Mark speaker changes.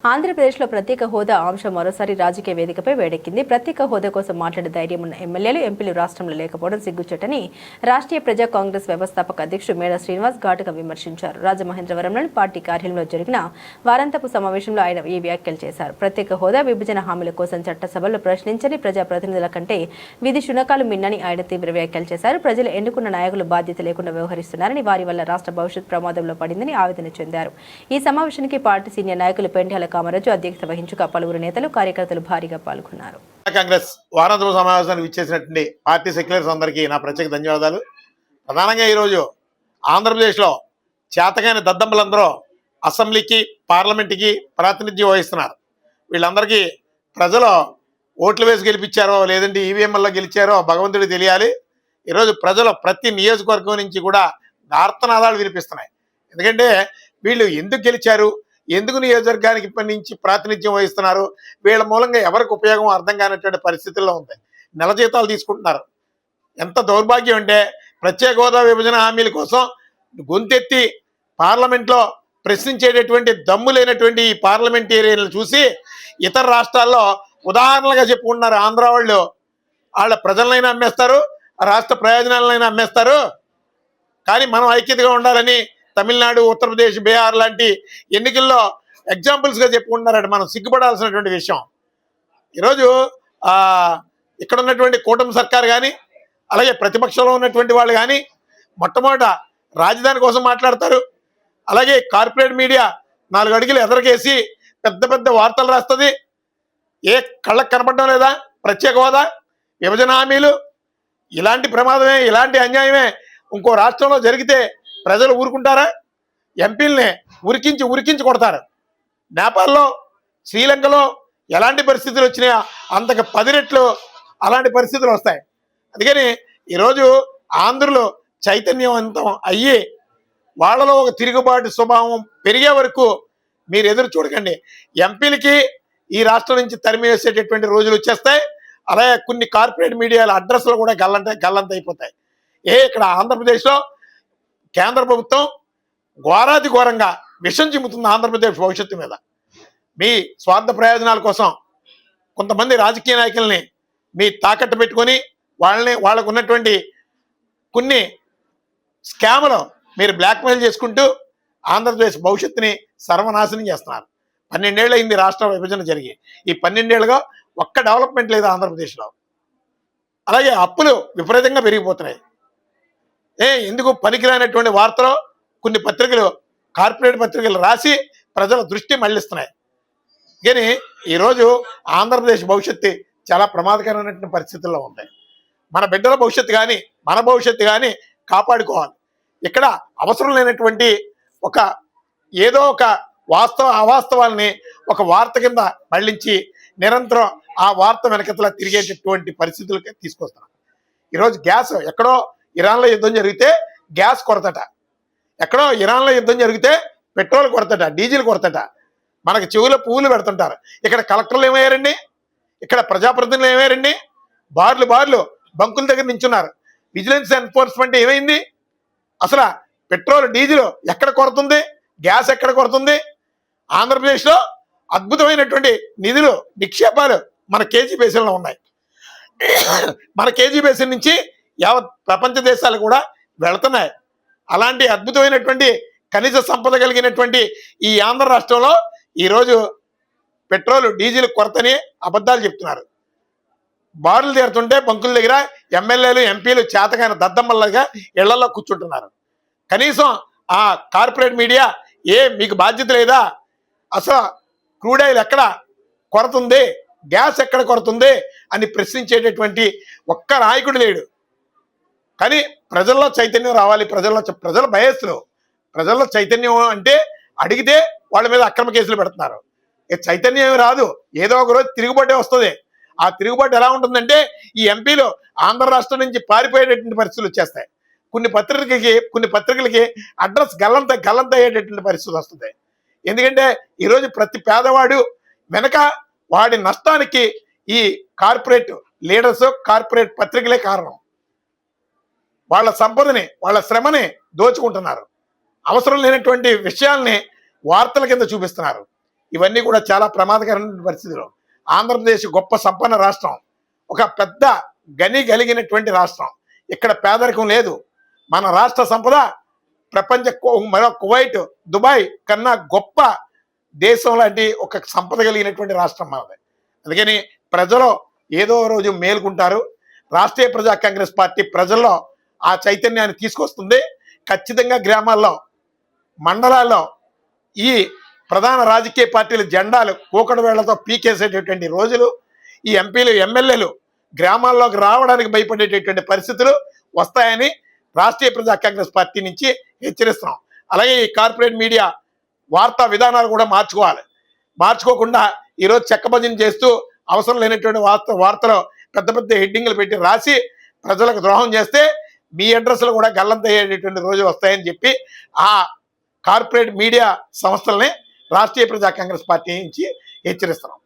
Speaker 1: ఆంధ్రప్రదేశ్లో ప్రత్యేక హోదా అంశం మరోసారి రాజకీయ వేదికపై వేడెక్కింది. ప్రత్యేక హోదా కోసం మాట్లాడే ధైర్యం ఉన్న ఎమ్మెల్యేలు, ఎంపీలు రాష్ట్రంలో లేకపోవడం సిగ్గుచేటని రాష్ట్రీయ ప్రజా కాంగ్రెస్ వ్యవస్థాపక అధ్యక్షుడు మేడా శ్రీనివాస్ ఘాటుగా విమర్శించారు. రాజమహేంద్రవరంలోని పార్టీ కార్యాలయంలో జరిగిన వారాంతపు సమావేశంలో ఆయన ఈ వ్యాఖ్యలు చేశారు. ప్రత్యేక హోదా, విభజన హామీల కోసం చట్టసభలో ప్రశ్నించని ప్రజాప్రతినిధుల కంటే విధి శునకాలు మిన్నని ఆయన తీవ్ర వ్యాఖ్యలు చేశారు. ప్రజలు ఎన్నుకున్న నాయకులు బాధ్యత లేకుండా వ్యవహరిస్తున్నారని, వారి వల్ల రాష్ట్ర భవిష్యత్ ప్రమాదంలో పడిందని ఆవేదన చెందారు. ఈ సమావేశానికి పార్టీ సీనియర్ నాయకులు పెండ్యాల కామరాజు అధ్యక్షత వహించగా పలువురు నేతలు, కార్యకర్తలు భారీగా పాల్గొన్నారు.
Speaker 2: కాంగ్రెస్ వారాంతపు సమావేశానికి విచ్చేసినటువంటి పార్టీ సెక్యులర్స్ అందరికీ నా ప్రత్యేక ధన్యవాదాలు. ప్రధానంగా ఈరోజు ఆంధ్రప్రదేశ్లో చేతకాని దద్దమ్మలందరూ అసెంబ్లీకి, పార్లమెంట్కి ప్రాతినిధ్యం వహిస్తున్నారు. వీళ్ళందరికీ ప్రజలు ఓట్లు వేసి గెలిపించారో లేదంటే ఈవీఎంల్లో గెలిచారో భగవంతుడికి తెలియాలి. ఈరోజు ప్రజలు ప్రతి నియోజకవర్గం నుంచి కూడా ఆర్తనాదాలు వినిపిస్తున్నాయి. ఎందుకంటే వీళ్ళు ఎందుకు గెలిచారు, ఎందుకు నియోజకవర్గానికి నుంచి ప్రాతినిధ్యం వహిస్తున్నారు, వీళ్ళ మూలంగా ఎవరికి ఉపయోగం అర్థం కానటువంటి పరిస్థితుల్లో ఉంది. నెల జీతాలు తీసుకుంటున్నారు. ఎంత దౌర్భాగ్యం అంటే ప్రత్యేక హోదా, విభజన హామీల కోసం గొంతెత్తి పార్లమెంట్లో ప్రశ్నించేటటువంటి దమ్ము లేనటువంటి ఈ పార్లమెంటేరియన్లు చూసి ఇతర రాష్ట్రాల్లో ఉదాహరణలుగా చెప్పుకుంటున్నారు. ఆంధ్ర వాళ్ళు వాళ్ళ ప్రజలనైనా అమ్మేస్తారు, రాష్ట్ర ప్రయోజనాలనైనా అమ్మేస్తారు. కానీ మనం ఐక్యతగా ఉండాలని తమిళనాడు, ఉత్తరప్రదేశ్, బీహార్ లాంటి ఎన్నికల్లో ఎగ్జాంపుల్స్గా చెప్పుకుంటున్నారంటే మనం సిగ్గుపడాల్సినటువంటి విషయం. ఈరోజు ఇక్కడ ఉన్నటువంటి కూటమి సర్కార్ కానీ, అలాగే ప్రతిపక్షంలో ఉన్నటువంటి వాళ్ళు కానీ మొట్టమొదట రాజధాని కోసం మాట్లాడతారు. అలాగే కార్పొరేట్ మీడియా 4 అడుగులు ఎదరకేసి పెద్ద పెద్ద వార్తలు రాస్తుంది. ఏ కళ్ళకు కనపడడం లేదా? ప్రత్యేక హోదా, విభజన హామీలు, ఇలాంటి ప్రమాదమే, ఇలాంటి అన్యాయమే ఇంకో రాష్ట్రంలో జరిగితే ప్రజలు ఊరుకుంటారా? ఎంపీల్ని ఉరికించి కొడతారు. నేపాల్లో, శ్రీలంకలో ఎలాంటి పరిస్థితులు వచ్చినాయో అంతకు 10 రెట్లు అలాంటి పరిస్థితులు వస్తాయి. అందుకని ఈరోజు ఆంధ్రులు చైతన్యవంతం అయ్యి వాళ్ళలో ఒక తిరుగుబాటు స్వభావం పెరిగే వరకు మీరు ఎదురు చూడకండి. ఎంపీలకి ఈ రాష్ట్రం నుంచి తరిమేసేటటువంటి రోజులు వచ్చేస్తాయి. అలాగే కొన్ని కార్పొరేట్ మీడియాల అడ్రస్లు కూడా గల్లంత అయిపోతాయి. ఇక్కడ ఆంధ్రప్రదేశ్లో కేంద్ర ప్రభుత్వం ఘోరాతి ఘోరంగా విషం చిమ్ముతుంది ఆంధ్రప్రదేశ్ భవిష్యత్తు మీద. మీ స్వార్థ ప్రయోజనాల కోసం కొంతమంది రాజకీయ నాయకుల్ని మీ తాకట్టు పెట్టుకొని వాళ్ళకు ఉన్నటువంటి కొన్ని స్కాములు మీరు బ్లాక్మెయిల్ చేసుకుంటూ ఆంధ్రప్రదేశ్ భవిష్యత్తుని సర్వనాశనం చేస్తున్నారు. 12 ఏళ్ళు అయింది రాష్ట్ర విభజన జరిగి. ఈ 12 ఏళ్ళుగా ఒక్క డెవలప్మెంట్ లేదు ఆంధ్రప్రదేశ్లో. అలాగే అప్పులు విపరీతంగా పెరిగిపోతున్నాయి. ఎందుకు పనికిరానటువంటి వార్తలు కొన్ని పత్రికలు, కార్పొరేట్ పత్రికలు రాసి ప్రజల దృష్టి మళ్లిస్తున్నాయి. కానీ ఈరోజు ఆంధ్రప్రదేశ్ భవిష్యత్తు చాలా ప్రమాదకరమైనటువంటి పరిస్థితుల్లో ఉంది. మన బిడ్డల భవిష్యత్తు కానీ, మన భవిష్యత్తు కానీ కాపాడుకోవాలి. ఇక్కడ అవసరం లేనటువంటి ఏదో ఒక అవాస్తవాల్ని ఒక వార్త కింద మళ్లించి నిరంతరం ఆ వార్త వెనకతలా తిరిగేటటువంటి పరిస్థితులకి తీసుకొస్తున్నారు. ఈరోజు గ్యాస్, ఎక్కడో ఇరాన్లో యుద్ధం జరిగితే గ్యాస్ కొరతట, ఎక్కడో ఇరాన్లో యుద్ధం జరిగితే పెట్రోల్ కొరతట, డీజిల్ కొరతట. మనకు చెవులో పువ్వులు పెడుతుంటారు. ఇక్కడ కలెక్టర్లు ఏమయ్యారండి? ఇక్కడ ప్రజాప్రతినిధులు ఏమయ్యారండి? బార్లు బంకుల దగ్గర నించున్నారు. విజిలెన్స్ ఎన్ఫోర్స్మెంట్ ఏమైంది? అసలు పెట్రోల్, డీజిల్ ఎక్కడ కొరతుంది? గ్యాస్ ఎక్కడ కొరతుంది? ఆంధ్రప్రదేశ్లో అద్భుతమైనటువంటి నిధులు, నిక్షేపాలు మన కేజీ బేసిన్లో ఉన్నాయి. మన కేజీ బేసిన్ నుంచి యావత్ ప్రపంచ దేశాలు కూడా వెళుతున్నాయి. అలాంటి అద్భుతమైనటువంటి ఖనిజ సంపద కలిగినటువంటి ఈ ఆంధ్ర రాష్ట్రంలో ఈరోజు పెట్రోల్, డీజిల్ కొరతని అబద్ధాలు చెప్తున్నారు. బారులు తీరుతుంటే బంకుల దగ్గర ఎమ్మెల్యేలు, ఎంపీలు చేతకాని దద్దమ్మల్లాగా ఇళ్లలో కూర్చుంటున్నారు. కనీసం ఆ కార్పొరేట్ మీడియా మీకు బాధ్యత లేదా? అసలు క్రూడ్ ఆయిల్ ఎక్కడ కొరతుంది, గ్యాస్ ఎక్కడ కొరతుంది అని ప్రశ్నించేటటువంటి ఒక్క నాయకుడు లేడు. కానీ ప్రజల్లో చైతన్యం రావాలి. ప్రజల భయస్సులు, ప్రజల్లో చైతన్యం అంటే అడిగితే వాళ్ళ మీద అక్రమ కేసులు పెడుతున్నారు. చైతన్యం ఏమి రాదు, ఏదో ఒక రోజు తిరుగుబాటే వస్తుంది. ఆ తిరుగుబాటు ఎలా ఉంటుందంటే ఈ ఎంపీలు ఆంధ్ర రాష్ట్రం నుంచి పారిపోయేటటువంటి పరిస్థితులు వచ్చేస్తాయి. కొన్ని పత్రికలకి అడ్రస్ గల్లంత అయ్యేటటువంటి పరిస్థితి వస్తుంది. ఎందుకంటే ఈరోజు ప్రతి పేదవాడు వెనక వాడి నష్టానికి ఈ కార్పొరేట్ లీడర్స్, కార్పొరేట్ పత్రికలే కారణం. వాళ్ళ సంపదని, వాళ్ళ శ్రమని దోచుకుంటున్నారు. అవసరం లేనటువంటి విషయాల్ని వార్తల కింద చూపిస్తున్నారు. ఇవన్నీ కూడా చాలా ప్రమాదకరమైన పరిస్థితులు. ఆంధ్రప్రదేశ్ గొప్ప సంపన్న రాష్ట్రం, ఒక పెద్ద గని కలిగినటువంటి రాష్ట్రం. ఇక్కడ పేదరికం లేదు. మన రాష్ట్ర సంపద మరో కువైట్, దుబాయ్ కన్నా గొప్ప దేశం లాంటి ఒక సంపద కలిగినటువంటి రాష్ట్రం మనది. అందుకని ప్రజలు ఏదో రోజు మేలుకుంటారు. రాష్ట్రీయ ప్రజా కాంగ్రెస్ పార్టీ ప్రజల్లో ఆ చైతన్యాన్ని తీసుకొస్తుంది. ఖచ్చితంగా గ్రామాల్లో, మండలాల్లో ఈ ప్రధాన రాజకీయ పార్టీల జెండాలు కూకడు వేళ్లతో పీకేసేటటువంటి రోజులు, ఈ ఎంపీలు ఎమ్మెల్యేలు గ్రామాల్లోకి రావడానికి భయపడేటటువంటి పరిస్థితులు వస్తాయని రాష్ట్రీయ ప్రజా కాంగ్రెస్ పార్టీ నుంచి హెచ్చరిస్తున్నాం. అలాగే ఈ కార్పొరేట్ మీడియా వార్తా విధానాలు కూడా మార్చుకోకుండా ఈరోజు చెక్కభజన చేస్తూ అవసరం లేనటువంటి వార్తలు పెద్ద పెద్ద హెడ్డింగ్లు పెట్టి రాసి ప్రజలకు ద్రోహం చేస్తే మీ అడ్రస్లు కూడా గల్లంతయ్యేటటువంటి రోజు వస్తాయని చెప్పి ఆ కార్పొరేట్ మీడియా సంస్థల్ని రాష్ట్రీయ ప్రజా కాంగ్రెస్ పార్టీ నుంచి హెచ్చరిస్తున్నాం.